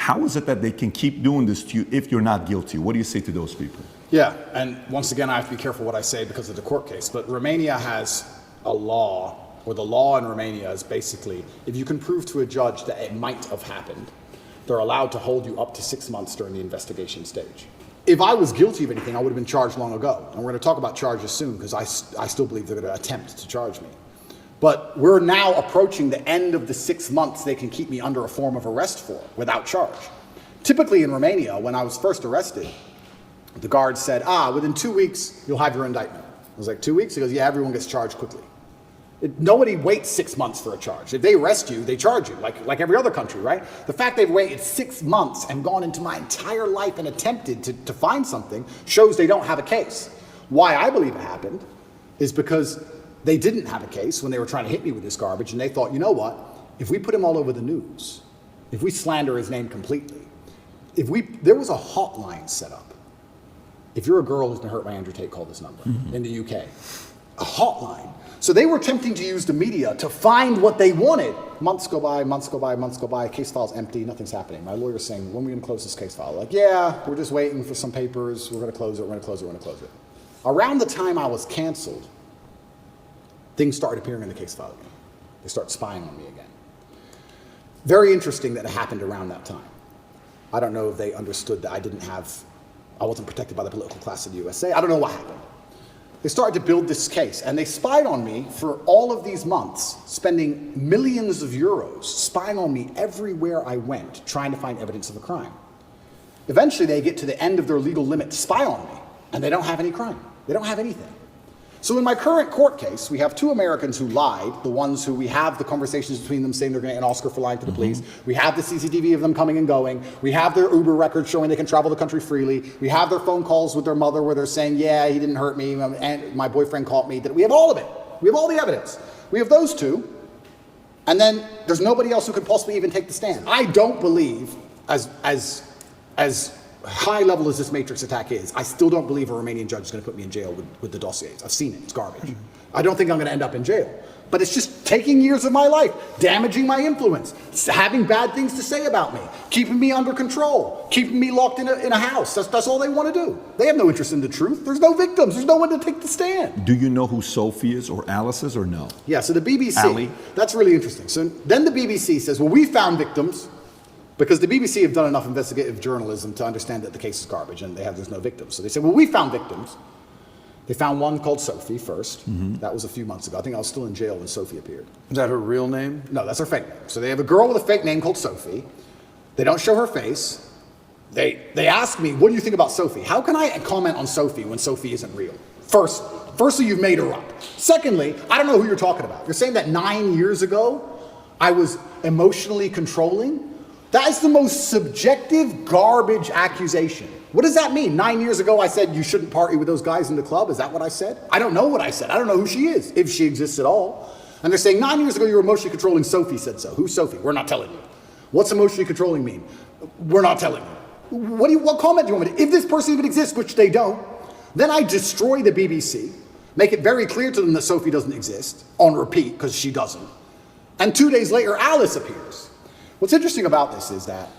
How is it that they can keep doing this to you if you're not guilty? What do you say to those people? Yeah, and once again, I have to be careful what I say because of the court case, but Romania has a law, or the law in Romania is basically, if you can prove to a judge that it might have happened, they're allowed to hold you up to 6 months during the investigation stage. If I was guilty of anything, I would have been charged long ago. And we're going to talk about charges soon because I still believe they're going to attempt to charge me. But we're now approaching the end of the 6 months they can keep me under a form of arrest for without charge. Typically in Romania, when I was first arrested, the guard said, within 2 weeks, you'll have your indictment. I was like, 2 weeks? He goes, yeah, everyone gets charged quickly. Nobody waits 6 months for a charge. If they arrest you, they charge you, like every other country, right? The fact they've waited 6 months and gone into my entire life and attempted to find something shows they don't have a case. Why I believe it happened is because they didn't have a case when they were trying to hit me with this garbage, and they thought, you know what? If we put him all over the news, if we slander his name completely, there was a hotline set up. If you're a girl who's been hurt by Andrew Tate, call this number in the UK. A hotline. So they were attempting to use the media to find what they wanted. Months go by, months go by, months go by, case file's empty, nothing's happening. My lawyer's saying, when are we gonna close this case file? Like, yeah, we're just waiting for some papers, we're gonna close it, we're gonna close it, we're gonna close it. Around the time I was canceled, things started appearing in the case file again. They start spying on me again. Very interesting that it happened around that time. I don't know if they understood that I wasn't protected by the political class of the USA. I don't know what happened. They started to build this case, and they spied on me for all of these months, spending millions of euros, spying on me everywhere I went, trying to find evidence of a crime. Eventually, they get to the end of their legal limit to spy on me, and they don't have any crime. They don't have anything. So in my current court case, we have 2 Americans who lied, the ones who we have the conversations between them saying they're going to get an Oscar for lying to the police. We have the CCTV of them coming and going. We have their Uber records showing they can travel the country freely. We have their phone calls with their mother where they're saying, yeah, he didn't hurt me, and my boyfriend caught me. We have all of it. We have all the evidence. We have those 2, and then there's nobody else who could possibly even take the stand. I don't believe, as high level as this Matrix attack is, I still don't believe a Romanian judge is going to put me in jail with the dossiers. I've seen it. It's garbage. I don't think I'm going to end up in jail. But it's just taking years of my life, damaging my influence, having bad things to say about me, keeping me under control, keeping me locked in a house. That's all they want to do. They have no interest in the truth. There's no victims. There's no one to take the stand. Do you know who Sophie is or Alice is or no? Yeah, so the BBC, Ali? That's really interesting. So then the BBC says, well, we found victims. Because the BBC have done enough investigative journalism to understand that the case is garbage and there's no victims. So they said, well, we found victims. They found one called Sophie first. That was a few months ago. I think I was still in jail when Sophie appeared. Is that her real name? No, that's her fake name. So they have a girl with a fake name called Sophie. They don't show her face. They ask me, what do you think about Sophie? How can I comment on Sophie when Sophie isn't real? Firstly, you've made her up. Secondly, I don't know who you're talking about. You're saying that 9 years ago, I was emotionally controlling? That is the most subjective garbage accusation. What does that mean? 9 years ago, I said you shouldn't party with those guys in the club. Is that what I said? I don't know what I said. I don't know who she is, if she exists at all. And they're saying 9 years ago, you were emotionally controlling. Sophie said so. Who's Sophie? We're not telling you. What's emotionally controlling mean? We're not telling you. What comment do you want me to? If this person even exists, which they don't, then I destroy the BBC, make it very clear to them that Sophie doesn't exist, on repeat, because she doesn't. And 2 days later, Alice appears. What's interesting about this is that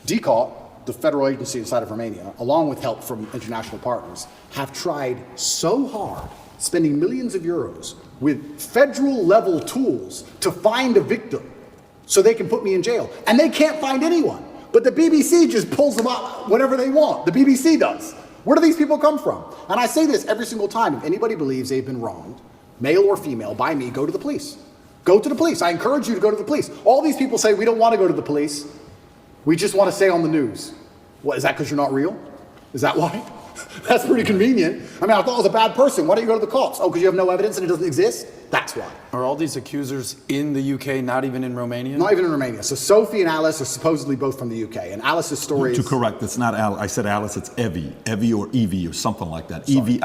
DCOT, the federal agency inside of Romania, along with help from international partners, have tried so hard, spending millions of euros with federal level tools to find a victim so they can put me in jail. And they can't find anyone. But the BBC just pulls them up whenever they want. The BBC does. Where do these people come from? And I say this every single time. If anybody believes they've been wronged, male or female, by me, go to the police. Go to the police. I encourage you to go to the police. All these people say, we don't want to go to the police. We just want to stay on the news. What, is that because you're not real? Is that why? That's pretty convenient. I mean, I thought I was a bad person. Why don't you go to the cops? Oh, because you have no evidence and it doesn't exist? That's why. Are all these accusers in the UK, not even in Romania? Not even in Romania. So Sophie and Alice are supposedly both from the UK. And Alice's story To correct, it's not Alice. I said Alice, it's Evie. Evie or Evie or something like that. Evie.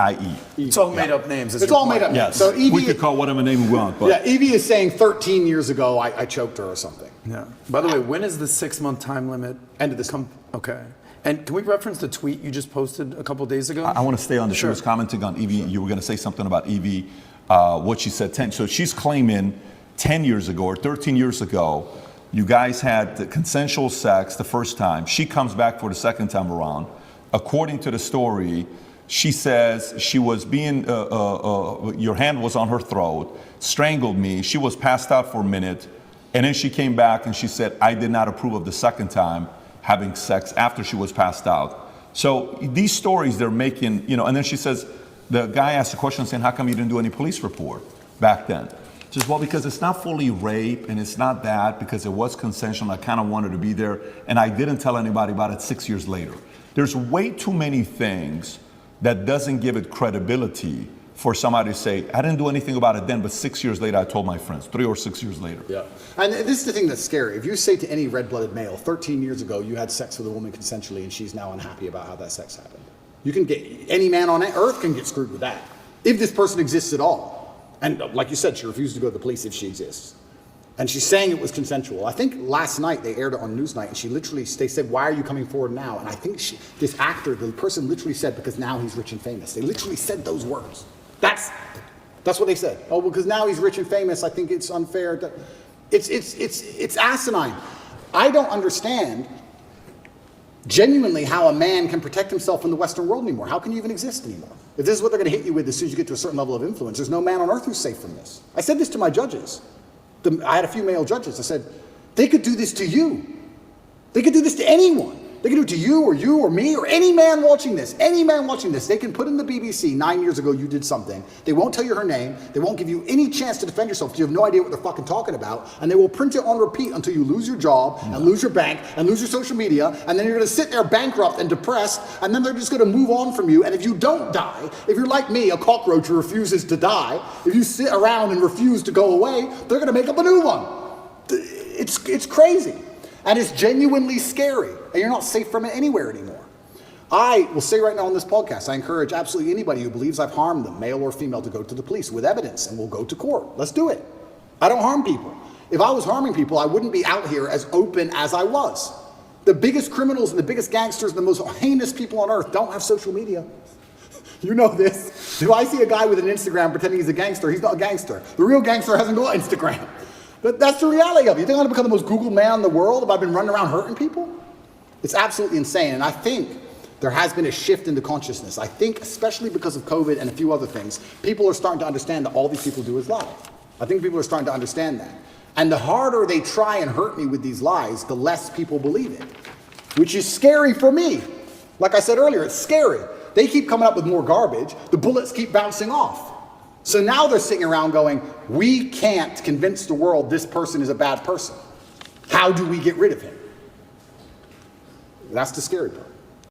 It's all made up names. It's all made up names. Yes. So Evie, we could call whatever name we want. But yeah, Evie is saying 13 years ago I choked her or something. Yeah. By the way, when is the 6-month time limit? End of this month. Okay. And can we reference the tweet you just posted a couple days ago? I want to stay on the Sure. She was commenting on Evie. You were going to say something about Evie, what she said 10. So she's claiming 10 years ago or 13 years ago, You guys had the consensual sex the first time. She comes back for the second time around. According to the story, she says she was being, your hand was on her throat, strangled me. She was passed out for a minute. And then she came back and she said, I did not approve of the second time having sex after she was passed out. So these stories they're making, and then she says, the guy asked a question saying, how come you didn't do any police report back then? She says, well, because it's not fully rape and it's not that, because it was consensual and I kind of wanted to be there and I didn't tell anybody about it 6 years later. There's way too many things that doesn't give it credibility for somebody to say, I didn't do anything about it then, but 6 years later I told my friends, 3 or 6 years later. Yeah. And this is the thing that's scary. If you say to any red-blooded male, 13 years ago you had sex with a woman consensually and she's now unhappy about how that sex happened, you can get, any man on earth can get screwed with that. If this person exists at all. And like you said, she refused to go to the police if she exists. And she's saying it was consensual. I think last night they aired it on Newsnight and they said, why are you coming forward now? And I think this actor, the person literally said, because now he's rich and famous. They literally said those words. That's what they said. Oh, because now he's rich and famous, I think it's unfair. It's asinine. I don't understand genuinely how a man can protect himself in the Western world anymore. How can you even exist anymore? If this is what they're going to hit you with as soon as you get to a certain level of influence, there's no man on earth who's safe from this. I said this to my judges. I had a few male judges. I said, they could do this to you. They could do this to anyone. They can do it to you or me or any man watching this. Any man watching this. They can put in the BBC, 9 years ago you did something. They won't tell you her name. They won't give you any chance to defend yourself because you have no idea what they're fucking talking about. And they will print it on repeat until you lose your job and lose your bank and lose your social media. And then you're going to sit there bankrupt and depressed. And then they're just going to move on from you. And if you don't die, if you're like me, a cockroach who refuses to die, if you sit around and refuse to go away, they're going to make up a new one. It's crazy. And it's genuinely scary. And you're not safe from it anywhere anymore. I will say right now on this podcast, I encourage absolutely anybody who believes I've harmed them, male or female, to go to the police with evidence and we'll go to court. Let's do it. I don't harm people. If I was harming people, I wouldn't be out here as open as I was. The biggest criminals and the biggest gangsters and the most heinous people on earth don't have social media. You know this. If I see a guy with an Instagram pretending he's a gangster, he's not a gangster. The real gangster hasn't got Instagram. But that's the reality of it. You think I'm going to become the most Googled man in the world if I've been running around hurting people? It's absolutely insane. And I think there has been a shift in the consciousness. I think, especially because of COVID and a few other things, people are starting to understand that all these people do is lie. I think people are starting to understand that. And the harder they try and hurt me with these lies, the less people believe it, which is scary for me. Like I said earlier, it's scary. They keep coming up with more garbage. The bullets keep bouncing off. So now they're sitting around going, we can't convince the world this person is a bad person. How do we get rid of him? That's the scary part.